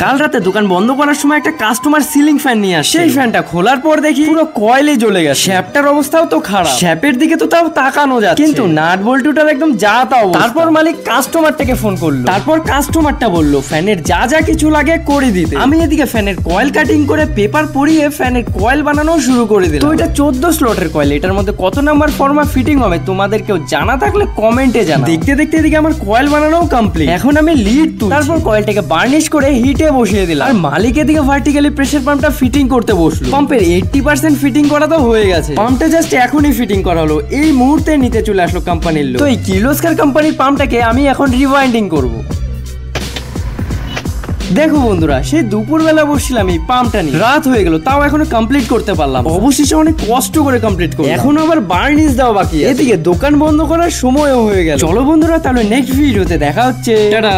কাল রাতে দোকান বন্ধ করার সময় একটা কাস্টমার সিলিং ফ্যান নিয়ে আসে। সেই ফ্যানটা খোলার পর দেখি পুরো কয়েলে জ্বলে গেছে। শ্যাপটার অবস্থাও তো খারাপ, শ্যাপের দিকে তো তাও তাকানো যাচ্ছে, কিন্তু নাট বল্টুটার একদম যা তাও। তারপর মালিক কাস্টমারটাকে ফোন করলো। তারপর কাস্টমারটা বললো ফ্যানের যা যা কিছু লাগে করে দিতে। আমি এদিকে ফ্যানের কয়েল কাটিং করে পেপার পরিয়ে ফ্যানের কয়েল বানানো শুরু করে দিলাম। তো এটা 14 স্লটের কয়েল। এটার মধ্যে কত নাম্বার ফর্মা ফিটিং হবে তোমাদের কেউ জানা থাকলে কমেন্টে জানাও। দেখতে দেখতে এদিকে আমার কয়েল বানানো কমপ্লিট। এখন আমি লিড তুলছি। তারপর কয়েলটাকে বার্নিশ করে হিটে বসিয়ে দিলাম। আর মালিক এদিকে ভার্টিক্যালি প্রেসার পাম্পটা ফিটিং করতে বসলো। পাম্পের 80% ফিটিং করা তো হয়ে গেছে। পাম্পটা জাস্ট এখনই ফিটিং করা হলো, এই মুহূর্তে নিতে চলে আসলো কোম্পানির লোক। তো এই কির্লোস্কার কোম্পানির পাম্পটাকে আমি এখন রিওয়াইন্ডিং করব। দেখো বন্ধুরা, সেই দুপুরবেলা বসছিলাম এই পাম্পটা নিয়ে, রাত হয়ে গেল তাও এখনো কমপ্লিট করতে পারলাম। অবশেষে অনেক কষ্ট করে কমপ্লিট করলাম। এখনো আবার বার্নিশ দেওয়া বাকি। এদিকে দোকান বন্ধ করার সময়ও হয়ে গেল। চলো বন্ধুরা, তাহলে নেক্সট ভিডিওতে দেখা হচ্ছে। টাটা।